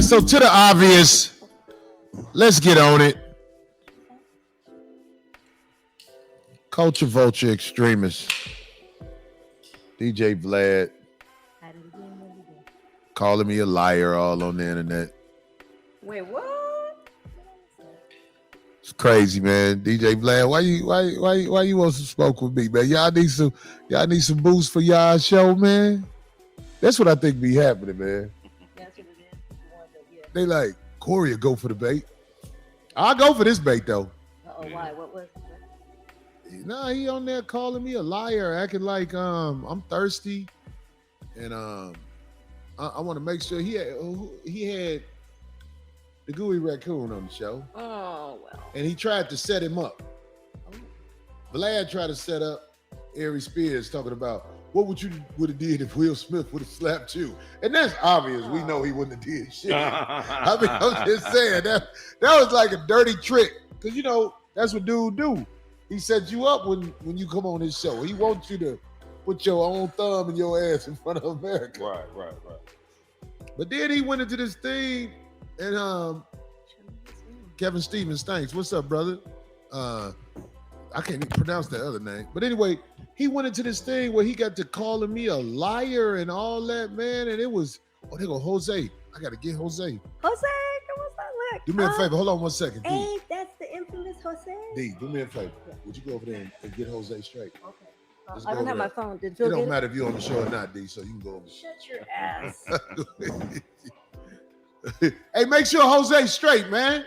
so to the obvious, let's get on it. Culture vulture extremist. DJ VLAD calling me a liar all on the internet. Wait, what? It's crazy, man. DJ VLAD, why you want some smoke with me, man? Y'all need some boost for y'all show, man. That's what I think be happening, man. They like, Corey will go for the bait. I'll go for this bait though. Why? What was it? Nah, he on there calling me a liar, acting like I'm thirsty, and I want to make sure he had the Gooey Raccoon on the show. Oh well. And he tried to set him up. Vlad tried to set up Ari Spears talking about what would have did if Will Smith would have slapped you, and that's obvious. We know he wouldn't have did shit. I mean, I'm just saying that was like a dirty trick, because you know that's what dude do. He sets you up when you come on his show. He wants you to put your own thumb in your ass in front of America. Right. But then he went into this thing, and Kevin Stevens, thanks. What's up, brother? I can't even pronounce that other name. But anyway, he went into this thing where he got to calling me a liar and all that, man. And it was, there go Jose. I got to get Jose. Jose, come on, look. Do me a favor. Hold on 1 second. Hey, that's the infamous Jose. D, do me a favor. Would you go over there and get Jose straight? Okay. I don't have my phone. Did It Phil don't get matter if you're on the show or not, D, so you can go over. Shut your ass. Hey, make sure Jose's straight, man.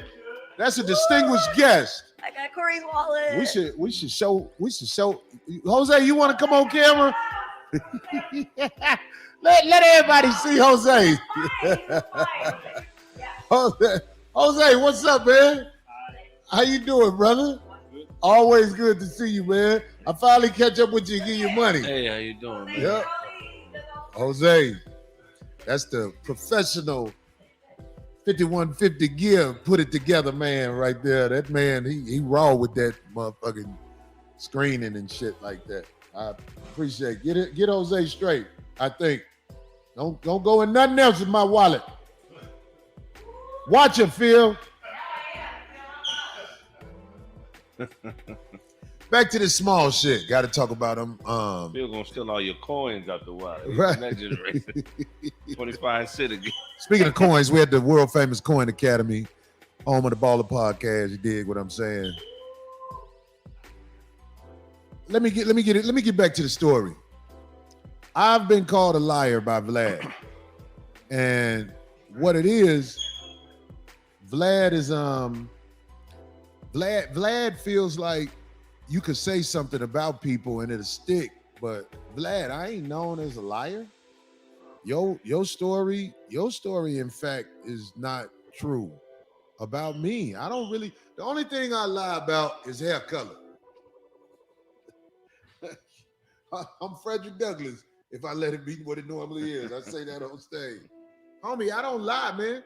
That's a distinguished guest. I got Corey's wallet. We should show. Jose, you want to come on camera? let everybody see Jose. Jose, what's up, man? How you doing, brother? Always good to see you, man. I finally catch up with you and give you money. Hey, how you doing, man? Yep. Jose, that's the professional 5150 gear, put it together, man, right there. That man, he raw with that motherfucking screening and shit like that. I appreciate it. Get Jose straight, I think. Don't go in nothing else in my wallet. Watch it, Phil. Back to this small shit. Got to talk about them. Phil gonna steal all your coins out the wallet. Right. That generation. 25 cent again. Speaking of coins, we had the world famous Coin Academy, home of the Baller Podcast. You dig what I'm saying? Let me get back to the story. I've been called a liar by Vlad, and what it is, Vlad is Vlad feels like you could say something about people and it'll stick, but Vlad, I ain't known as a liar. Your story, in fact, is not true about me. The only thing I lie about is hair color. I'm Frederick Douglass if I let it be what it normally is. I say that on stage. Homie, I don't lie, man.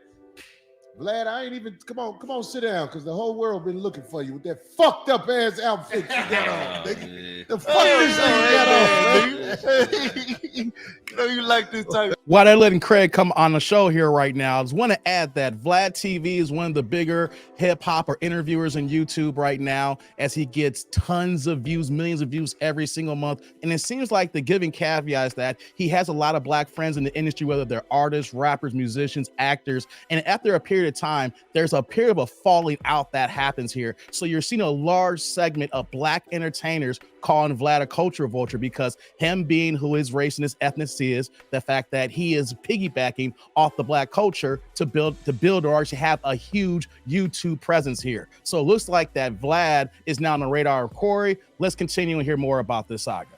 Vlad, I ain't even, come on, sit down, because the whole world been looking for you with that fucked up ass outfit you got on, nigga. The fuck this thing you got on, man. You know you like this type. While they're letting Craig come on the show here right now, I just want to add that Vlad TV is one of the bigger hip hop or interviewers on YouTube right now, as he gets tons of views, millions of views every single month. And it seems like the giving caveat is that he has a lot of black friends in the industry, whether they're artists, rappers, musicians, actors. And after a period of time, there's a period of a falling out that happens here. So you're seeing a large segment of black entertainers calling Vlad a culture vulture, because him being who his race and his ethnicity is, the fact that he is piggybacking off the black culture to build or actually have a huge YouTube presence here. So it looks like that Vlad is now on the radar of Corey. Let's continue and hear more about this saga.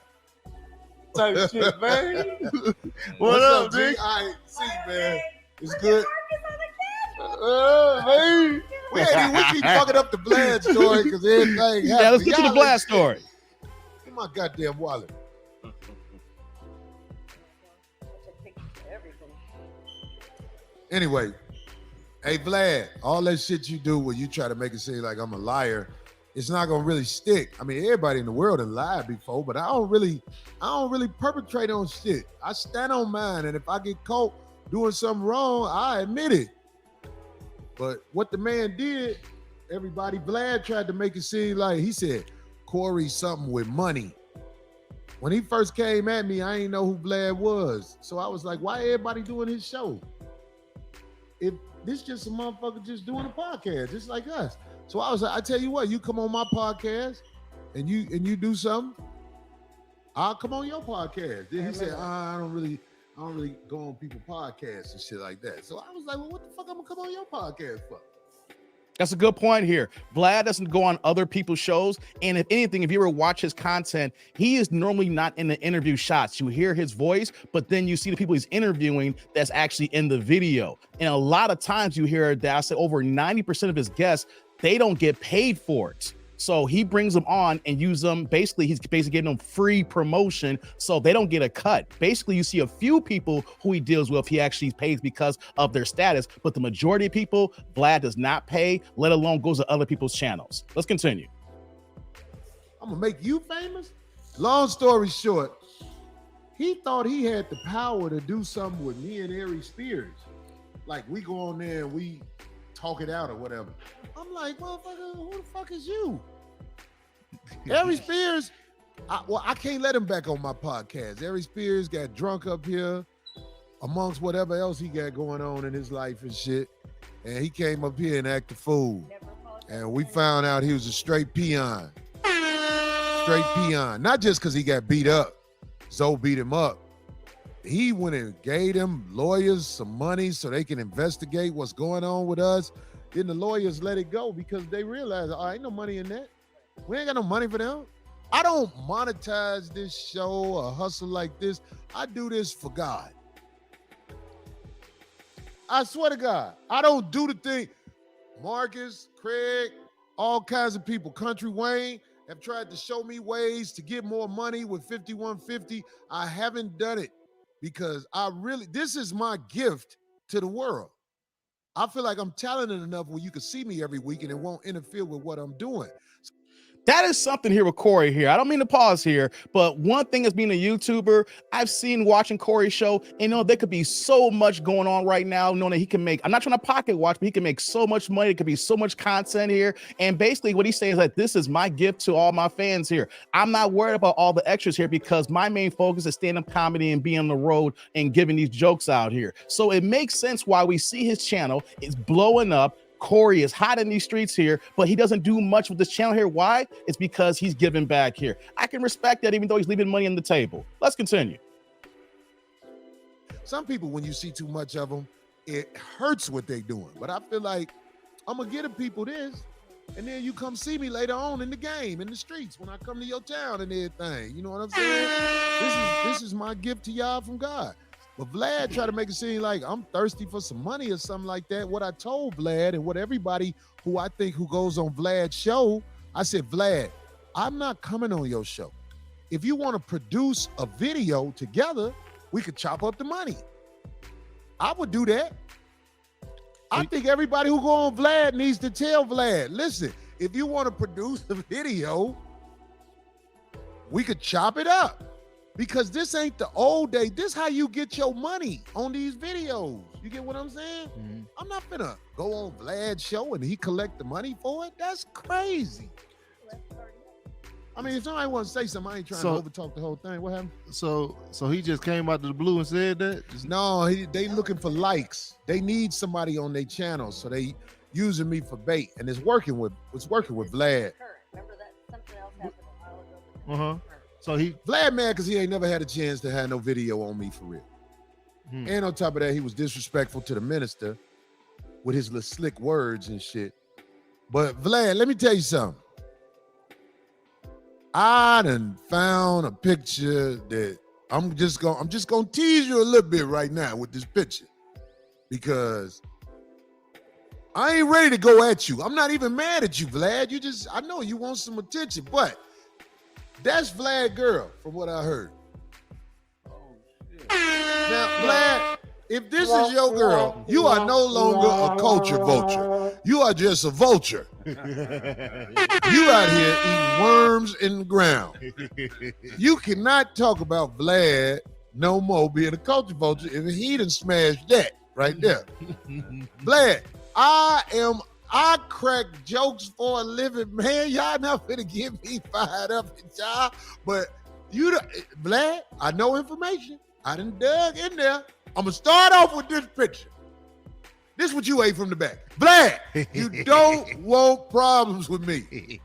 Type shit, man. What's up, G? All right, see, man. It's good. Man. We keep fucking up the Vlad story because everything happens. Yeah, let's get to the Vlad story. In my goddamn wallet. Anyway, hey Vlad, all that shit you do where you try to make it seem like I'm a liar, it's not gonna really stick. I mean, everybody in the world has lied before, but I don't really perpetrate on shit. I stand on mine, and if I get caught doing something wrong, I admit it. But what the man did, everybody, Vlad tried to make it seem like, he said, Corey something with money. When he first came at me, I didn't know who Vlad was. So I was like, why everybody doing his show? If this just a motherfucker just doing a podcast, just like us. So I was like, I tell you what, you come on my podcast and you do something, I'll come on your podcast. Then he said, I don't really go on people's podcasts and shit like that. So I was like, well, what the fuck I'm gonna come on your podcast for? That's a good point here. Vlad doesn't go on other people's shows. And if anything, if you ever watch his content, he is normally not in the interview shots. You hear his voice, but then you see the people he's interviewing that's actually in the video. And a lot of times you hear that, I say over 90% of his guests, they don't get paid for it. So he brings them on and use them. Basically, he's basically getting them free promotion so they don't get a cut. Basically, you see a few people who he deals with, he actually pays because of their status. But the majority of people, Vlad does not pay, let alone goes to other people's channels. Let's continue. I'm going to make you famous? Long story short, he thought he had the power to do something with me and Ari Spears. Like, we go on there and we talk it out or whatever. I'm like, motherfucker, who the fuck is you? Ari Spears, I can't let him back on my podcast. Ari Spears got drunk up here amongst whatever else he got going on in his life and shit. And he came up here and acted a fool. And we found out he was a straight peon. Straight peon. Not just because he got beat up. Zoe beat him up. He went and gave them lawyers some money so they can investigate what's going on with us. Then the lawyers let it go because they realized, oh, ain't no money in that. We ain't got no money for them. I don't monetize this show or hustle like this. I do this for God. I swear to God, I don't do the thing. Marcus, Craig, all kinds of people, Country Wayne, have tried to show me ways to get more money with 5150. I haven't done it because this is my gift to the world. I feel like I'm talented enough where you can see me every week and it won't interfere with what I'm doing. That is something here with Corey here. I don't mean to pause here, but one thing as being a YouTuber, I've seen watching Corey's show, and there could be so much going on right now, knowing that he can make, I'm not trying to pocket watch, but he can make so much money. It could be so much content here. And basically what he's saying is like, this is my gift to all my fans here. I'm not worried about all the extras here because my main focus is stand-up comedy and being on the road and giving these jokes out here. So it makes sense why we see his channel is blowing up. Corey is hot in these streets here, but he doesn't do much with this channel here. Why? It's because he's giving back here. I can respect that even though he's leaving money on the table. Let's continue. Some people, when you see too much of them, it hurts what they're doing. But I feel like I'm going to give the people this, and then you come see me later on in the game, in the streets, when I come to your town and everything. You know what I'm saying? This is my gift to y'all from God. But Vlad tried to make it seem like I'm thirsty for some money or something like that. What I told Vlad and what everybody who I think who goes on Vlad's show, I said, Vlad, I'm not coming on your show. If you want to produce a video together, we could chop up the money. I would do that. I think everybody who go on Vlad needs to tell Vlad, listen, if you want to produce a video, we could chop it up. Because this ain't the old day. This how you get your money on these videos. You get what I'm saying? Mm-hmm. I'm not gonna go on Vlad's show and he collect the money for it. That's crazy. I mean, if somebody wants to say something, I ain't trying to overtalk the whole thing. What happened? So he just came out of the blue and said that? No, they looking for likes. They need somebody on their channel, so they using me for bait, and it's working with Vlad. Remember that something else happened a while ago. So Vlad mad because he ain't never had a chance to have no video on me for real. And on top of that, he was disrespectful to the minister with his little slick words and shit. But Vlad, let me tell you something. I done found a picture that I'm just gonna tease you a little bit right now with this picture because I ain't ready to go at you. I'm not even mad at you, Vlad. I know you want some attention, but that's Vlad girl, from what I heard. Oh, shit. Now, Vlad, if this is your girl, you are no longer a culture vulture. You are just a vulture. You out here eating worms in the ground. You cannot talk about Vlad no more being a culture vulture if he done smashed that right there. Vlad, I crack jokes for a living, man. Y'all not finna get me fired up at y'all. But Vlad, I know information. I done dug in there. I'm gonna start off with this picture. This is what you ate from the back. Vlad, you don't want problems with me.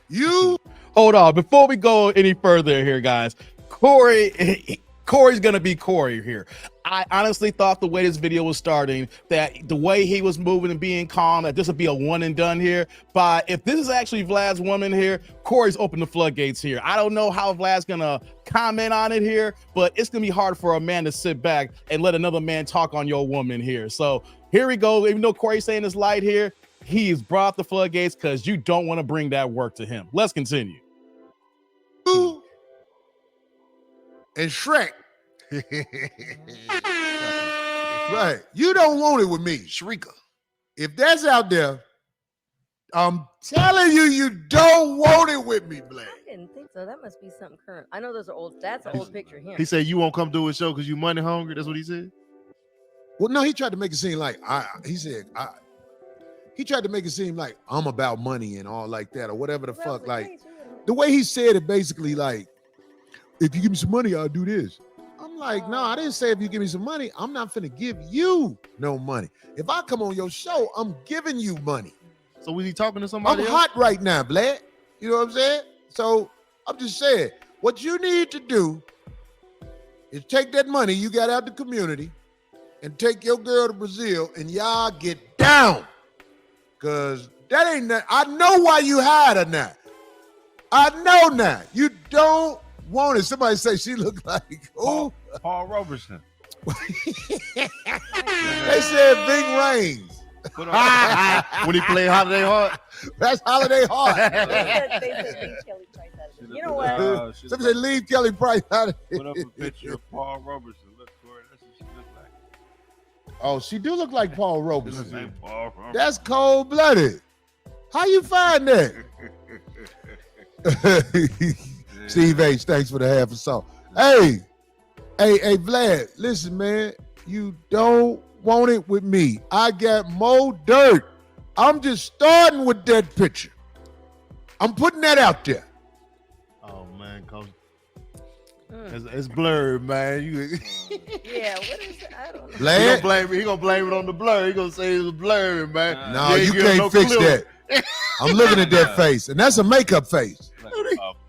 You Hold on. Before we go any further here, guys, Corey's gonna be Corey here. I honestly thought the way this video was starting, that the way he was moving and being calm, that this would be a one and done here. But if this is actually Vlad's woman here, Corey's opened the floodgates here. I don't know how Vlad's gonna comment on it here, but it's gonna be hard for a man to sit back and let another man talk on your woman here. So here we go. Even though Corey's saying it's light here, he's brought the floodgates because you don't want to bring that work to him. Let's continue. and Shrek. Right. You don't want it with me. Shrieker. If that's out there, I'm telling you, you don't want it with me, Black. I didn't think so. That must be something current. I know those are old. That's an old picture here. He said you won't come do a show because you money hungry. That's what he said. Well, no, he tried to make it seem like he tried to make it seem like I'm about money and all like that or whatever the fuck. Like the way he said it, basically like, if you give me some money, I'll do this. I'm like, no, I didn't say if you give me some money, I'm not finna give you no money. If I come on your show, I'm giving you money. So was he talking to somebody I'm else? hot right now, Vlad. You know what I'm saying? So I'm just saying, what you need to do is take that money you got out the community and take your girl to Brazil and y'all get down. Cause that ain't that. I know why you hide her now. I know now. You don't want it. Somebody say she look like who? Paul Robeson. They said Bing Raines. When he played Holiday Heart. That's Holiday Heart. They said leave Kelly Price out of it. You know what? Somebody said leave Kelly Price out of it. Put up a picture of Paul Robeson. Look, Corey, that's what she look like. Oh, she do look like Paul This Robeson. ain't Paul Robeson. That's cold-blooded. How you find that? Steve H, thanks for the half a salt. Hey, Vlad, listen, man. You don't want it with me. I got more dirt. I'm just starting with that picture. I'm putting that out there. Oh man, cause it's blurred, man. Yeah, what is it? I don't know. Vlad? He gonna blame it on the blur. He gonna say it was blurred, man. No, you ain't give can't fix clue. that. I'm looking at that face, and that's a makeup face. Like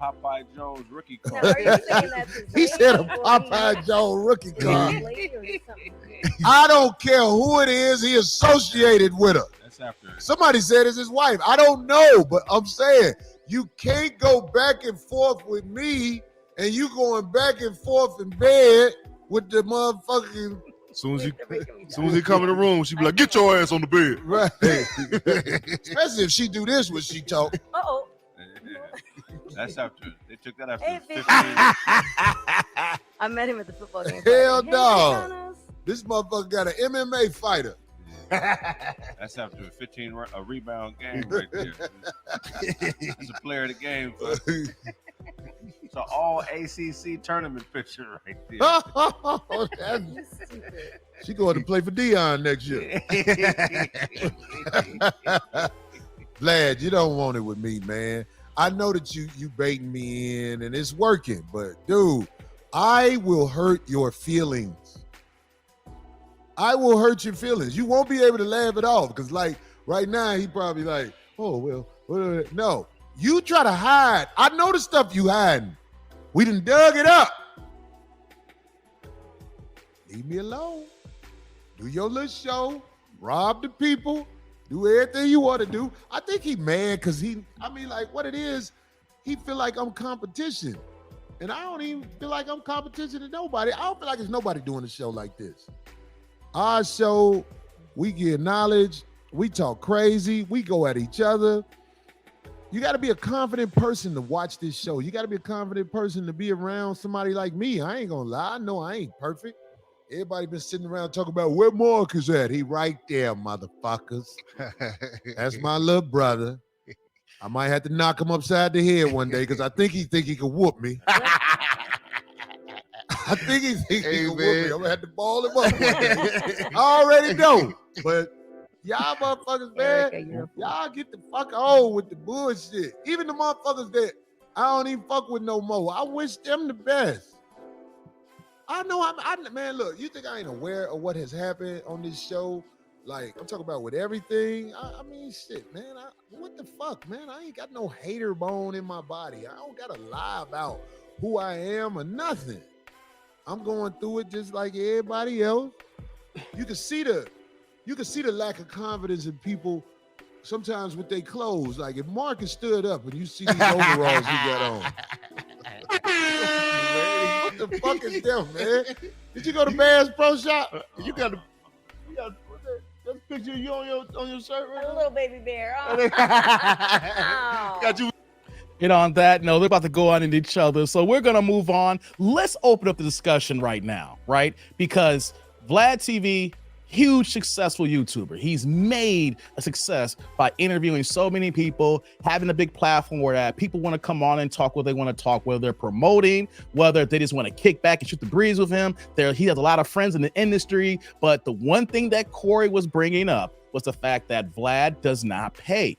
Popeye Jones rookie Now, card. are you saying that's his He lady said a or Popeye Joe rookie his card. lady or something? I don't care who it is. He associated with her. That's after. Somebody said it's his wife. I don't know, but I'm saying you can't go back and forth with me, and you going back and forth in bed with the motherfucking Soon as he come in the room, she be like, "Get your ass on the bed." right. Especially if she do this when she talk. Uh-oh. That's after. They took that after Hey, 15. I met him at the football game. Hell Hey, no. Giannis. This motherfucker got an MMA fighter. That's after a rebound game right there. That's a player of the game. It's an all ACC tournament picture right there. She going to play for Dion next year. Vlad, you don't want it with me, man. I know that you baiting me in and it's working, but dude, I will hurt your feelings. I will hurt your feelings. You won't be able to laugh it off because like right now he probably like, oh, well, no. You try to hide. I know the stuff you hiding. We done dug it up. Leave me alone. Do your little show. Rob the people. Do everything you want to do. I think he mad because what it is, he feel like I'm competition. And I don't even feel like I'm competition to nobody. I don't feel like there's nobody doing a show like this. Our show, we get knowledge. We talk crazy. We go at each other. You got to be a confident person to watch this show. You got to be a confident person to be around somebody like me. I ain't gonna lie. I know I ain't perfect. Everybody been sitting around talking about where Mark is at. He right there, motherfuckers. That's my little brother. I might have to knock him upside the head one day because I think he could whoop me. I think he could whoop me. I'm gonna have to ball him up. I already know. But Y'all motherfuckers, man. Erica, you're a fool. Y'all get the fuck on with the bullshit. Even the motherfuckers that I don't even fuck with no more. I wish them the best. I know man, look, you think I ain't aware of what has happened on this show? Like, I'm talking about with everything. I mean, shit, man. What the fuck, man? I ain't got no hater bone in my body. I don't gotta lie about who I am or nothing. I'm going through it just like everybody else. You can see the lack of confidence in people sometimes with their clothes. Like if Marcus stood up and you see these overalls he got on. What the fuck is them, man? Did you go to Bass Pro Shop? You got that picture of you on your shirt right A now? little baby bear. Oh. Got you. And on that note, they're about to go on in each other. So we're going to move on. Let's open up the discussion right now, right? Because Vlad TV, huge successful YouTuber. He's made a success by interviewing so many people, having a big platform where that people want to come on and talk what they want to talk, whether they're promoting, whether they just want to kick back and shoot the breeze with him. He has a lot of friends in the industry. But the one thing that Corey was bringing up was the fact that Vlad does not pay.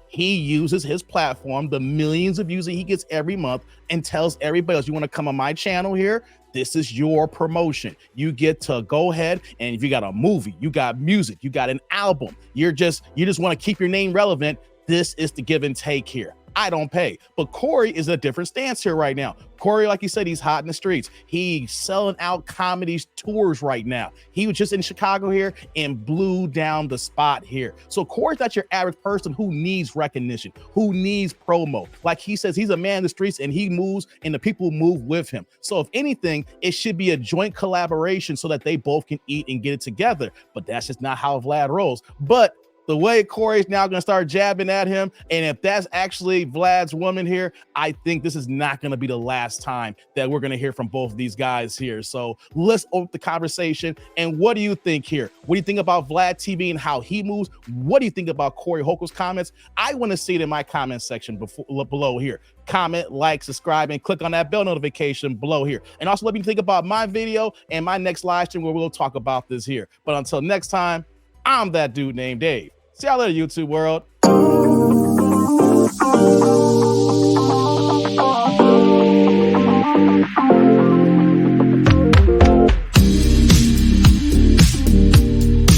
He uses his platform, the millions of views that he gets every month, and tells everybody else, you want to come on my channel here? This is your promotion. You get to go ahead, and if you got a movie, you got music, you got an album, you just want to keep your name relevant, this is the give and take here. I don't pay. But Corey is a different stance here right now. Corey, like you said, he's hot in the streets. He's selling out comedy tours right now. He was just in Chicago here and blew down the spot here. So Corey's not your average person who needs recognition, who needs promo. Like he says, he's a man in the streets and he moves and the people move with him. So if anything, it should be a joint collaboration so that they both can eat and get it together. But that's just not how Vlad rolls. But the way Corey's now going to start jabbing at him, and if that's actually Vlad's woman here, I think this is not going to be the last time that we're going to hear from both of these guys here. So let's open the conversation. And what do you think here? What do you think about Vlad TV and how he moves? What do you think about Corey Holcomb's comments? I want to see it in my comment section below here. Comment, like, subscribe, and click on that bell notification below here. And also let me think about my video and my next live stream where we'll talk about this here. But until next time, I'm that dude named Dave. See y'all later, YouTube world.